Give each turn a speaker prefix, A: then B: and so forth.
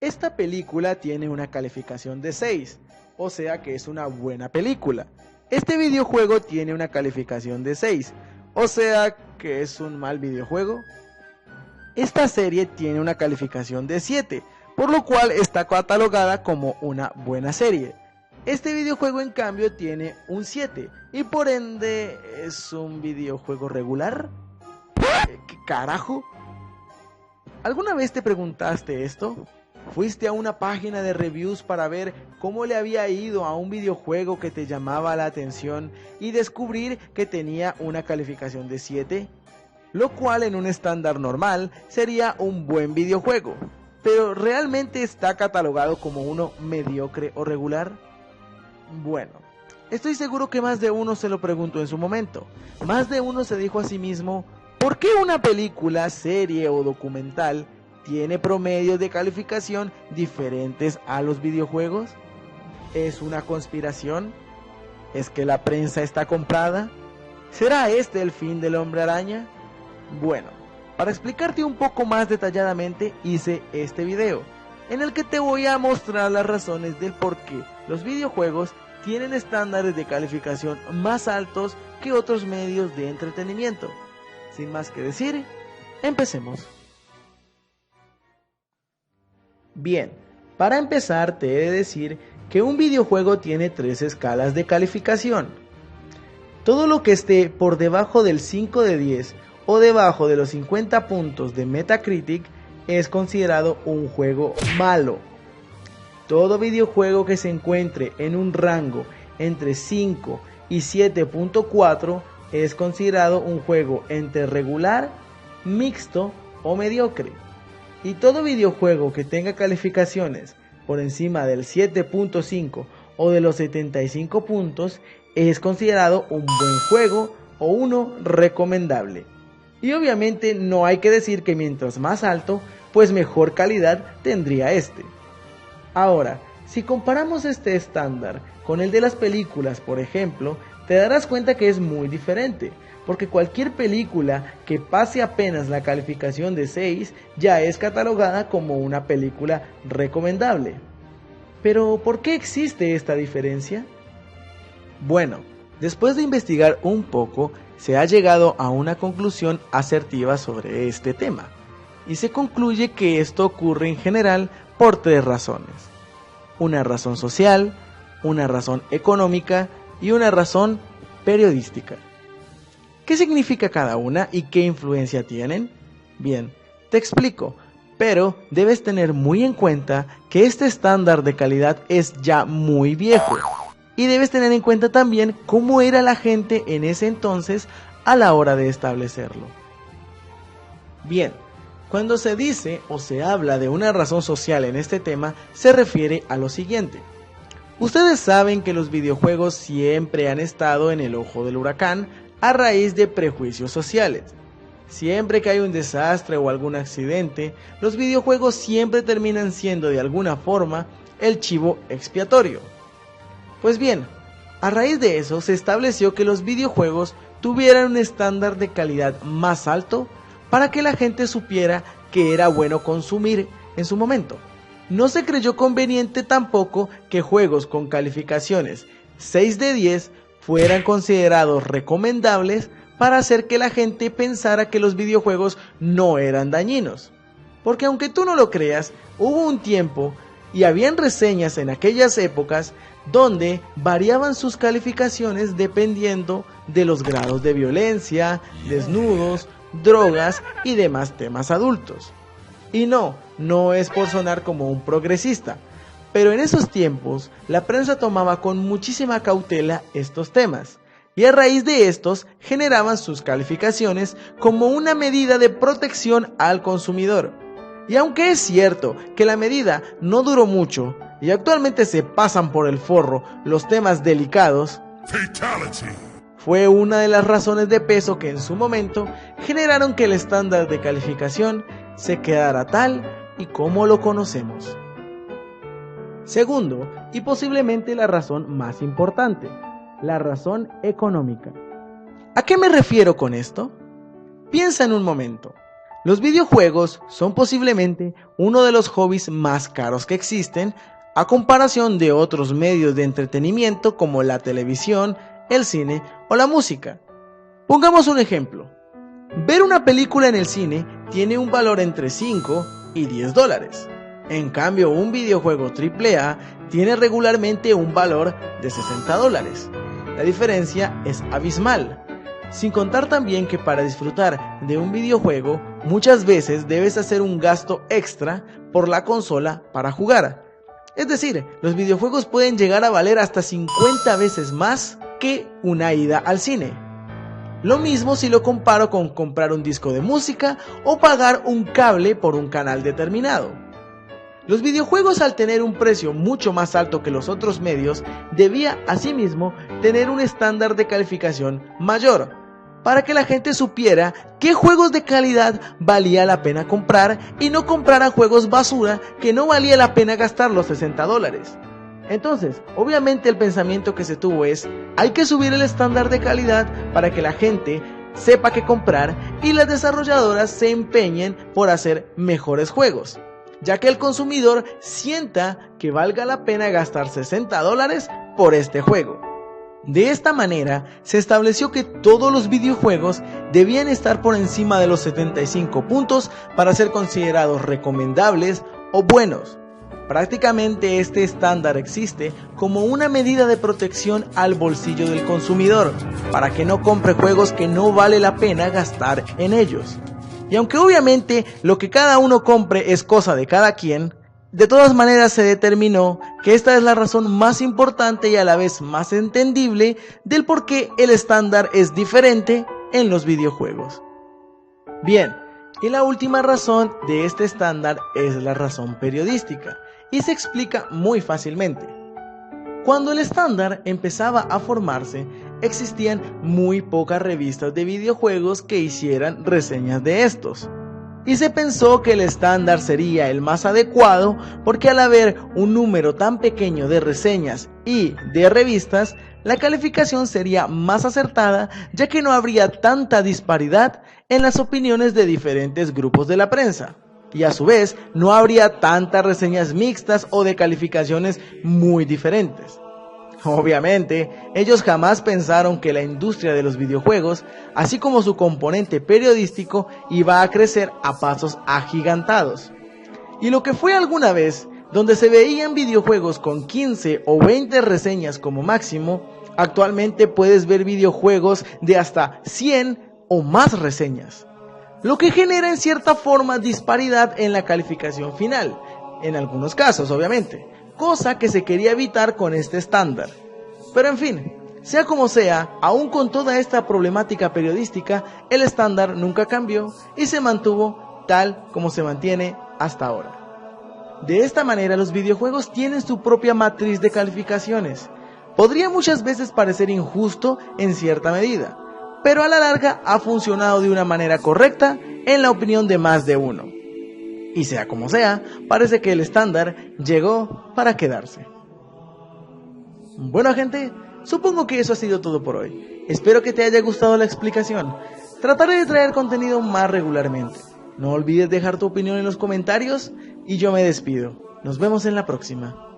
A: Esta película tiene una calificación de 6, o sea que es una buena película. Este videojuego tiene una calificación de 6, o sea que es un mal videojuego. Esta serie tiene una calificación de 7, por lo cual está catalogada como una buena serie. Este videojuego en cambio tiene un 7 y por ende es un videojuego regular. ¿Qué carajo? ¿Alguna vez te preguntaste esto? ¿Fuiste a una página de reviews para ver cómo le había ido a un videojuego que te llamaba la atención y descubrir que tenía una calificación de 7? Lo cual en un estándar normal sería un buen videojuego, pero ¿realmente está catalogado como uno mediocre o regular? Bueno, estoy seguro que más de uno se lo preguntó en su momento. Más de uno se dijo a sí mismo, ¿por qué una película, serie o documental tiene promedios de calificación diferentes a los videojuegos? ¿Es una conspiración? ¿Es que la prensa está comprada? ¿Será este el fin del Hombre Araña? Bueno, para explicarte un poco más detalladamente hice este video, en el que te voy a mostrar las razones del por qué los videojuegos tienen estándares de calificación más altos que otros medios de entretenimiento. Sin más que decir, empecemos. Bien, para empezar te he de decir que un videojuego tiene 3 escalas de calificación. Todo lo que esté por debajo del 5 de 10 o debajo de los 50 puntos de Metacritic es considerado un juego malo. Todo videojuego que se encuentre en un rango entre 5 y 7.4 es considerado un juego entre regular, mixto o mediocre. Y todo videojuego que tenga calificaciones por encima del 7.5 o de los 75 puntos es considerado un buen juego o uno recomendable. Y obviamente no hay que decir que mientras más alto, pues mejor calidad tendría este. Ahora, si comparamos este estándar con el de las películas, por ejemplo, te darás cuenta que es muy diferente, porque cualquier película que pase apenas la calificación de 6 ya es catalogada como una película recomendable. Pero, ¿por qué existe esta diferencia? Bueno, después de investigar un poco, se ha llegado a una conclusión asertiva sobre este tema, y se concluye que esto ocurre en general por 3 razones. Una razón social, una razón económica y una razón periodística. ¿Qué significa cada una y qué influencia tienen? Bien, te explico, pero debes tener muy en cuenta que este estándar de calidad es ya muy viejo. Y debes tener en cuenta también cómo era la gente en ese entonces a la hora de establecerlo. Bien, cuando se dice o se habla de una razón social en este tema, se refiere a lo siguiente. Ustedes saben que los videojuegos siempre han estado en el ojo del huracán a raíz de prejuicios sociales. Siempre que hay un desastre o algún accidente, los videojuegos siempre terminan siendo de alguna forma el chivo expiatorio. Pues bien, a raíz de eso se estableció que los videojuegos tuvieran un estándar de calidad más alto para que la gente supiera que era bueno consumir en su momento. No se creyó conveniente tampoco que juegos con calificaciones 6 de 10 fueran considerados recomendables para hacer que la gente pensara que los videojuegos no eran dañinos. Porque aunque tú no lo creas, hubo un tiempo y habían reseñas en aquellas épocas donde variaban sus calificaciones dependiendo de los grados de violencia, desnudos, drogas y demás temas adultos. Y no es por sonar como un progresista, pero en esos tiempos la prensa tomaba con muchísima cautela estos temas, y a raíz de estos generaban sus calificaciones como una medida de protección al consumidor. Y aunque es cierto que la medida no duró mucho, y actualmente se pasan por el forro los temas delicados, Fatality. Fue una de las razones de peso que en su momento generaron que el estándar de calificación se quedara tal y como lo conocemos. Segundo, y posiblemente la razón más importante, la razón económica. ¿A qué me refiero con esto? Piensa en un momento. Los videojuegos son posiblemente uno de los hobbies más caros que existen a comparación de otros medios de entretenimiento como la televisión, el cine o la música. Pongamos un ejemplo. Ver una película en el cine tiene un valor entre 5 y 10 dólares. En cambio, un videojuego AAA tiene regularmente un valor de 60 dólares. La diferencia es abismal. Sin contar también que para disfrutar de un videojuego, muchas veces debes hacer un gasto extra por la consola para jugar. Es decir, los videojuegos pueden llegar a valer hasta 50 veces más que una ida al cine. Lo mismo si lo comparo con comprar un disco de música o pagar un cable por un canal determinado. Los videojuegos, al tener un precio mucho más alto que los otros medios, debía asimismo tener un estándar de calificación mayor, para que la gente supiera qué juegos de calidad valía la pena comprar y no comprara juegos basura que no valía la pena gastar los 60 dólares. Entonces, obviamente el pensamiento que se tuvo es, hay que subir el estándar de calidad para que la gente sepa qué comprar y las desarrolladoras se empeñen por hacer mejores juegos, ya que el consumidor sienta que valga la pena gastar 60 dólares por este juego. De esta manera, se estableció que todos los videojuegos debían estar por encima de los 75 puntos para ser considerados recomendables o buenos. Prácticamente este estándar existe como una medida de protección al bolsillo del consumidor, para que no compre juegos que no vale la pena gastar en ellos. Y aunque obviamente lo que cada uno compre es cosa de cada quien, de todas maneras se determinó que esta es la razón más importante y a la vez más entendible del por qué el estándar es diferente en los videojuegos. Bien, y la última razón de este estándar es la razón periodística, y se explica muy fácilmente. Cuando el estándar empezaba a formarse, existían muy pocas revistas de videojuegos que hicieran reseñas de estos. Y se pensó que el estándar sería el más adecuado porque al haber un número tan pequeño de reseñas y de revistas, la calificación sería más acertada, ya que no habría tanta disparidad en las opiniones de diferentes grupos de la prensa. Y a su vez, no habría tantas reseñas mixtas o de calificaciones muy diferentes. Obviamente, ellos jamás pensaron que la industria de los videojuegos, así como su componente periodístico, iba a crecer a pasos agigantados. Y lo que fue alguna vez, donde se veían videojuegos con 15 o 20 reseñas como máximo, actualmente puedes ver videojuegos de hasta 100 o más reseñas. Lo que genera en cierta forma disparidad en la calificación final, en algunos casos obviamente, cosa que se quería evitar con este estándar. Pero en fin, sea como sea, aún con toda esta problemática periodística, el estándar nunca cambió y se mantuvo tal como se mantiene hasta ahora. De esta manera los videojuegos tienen su propia matriz de calificaciones. Podría muchas veces parecer injusto en cierta medida, pero a la larga ha funcionado de una manera correcta en la opinión de más de uno. Y sea como sea, parece que el estándar llegó para quedarse. Bueno gente, supongo que eso ha sido todo por hoy. Espero que te haya gustado la explicación. Trataré de traer contenido más regularmente. No olvides dejar tu opinión en los comentarios y yo me despido. Nos vemos en la próxima.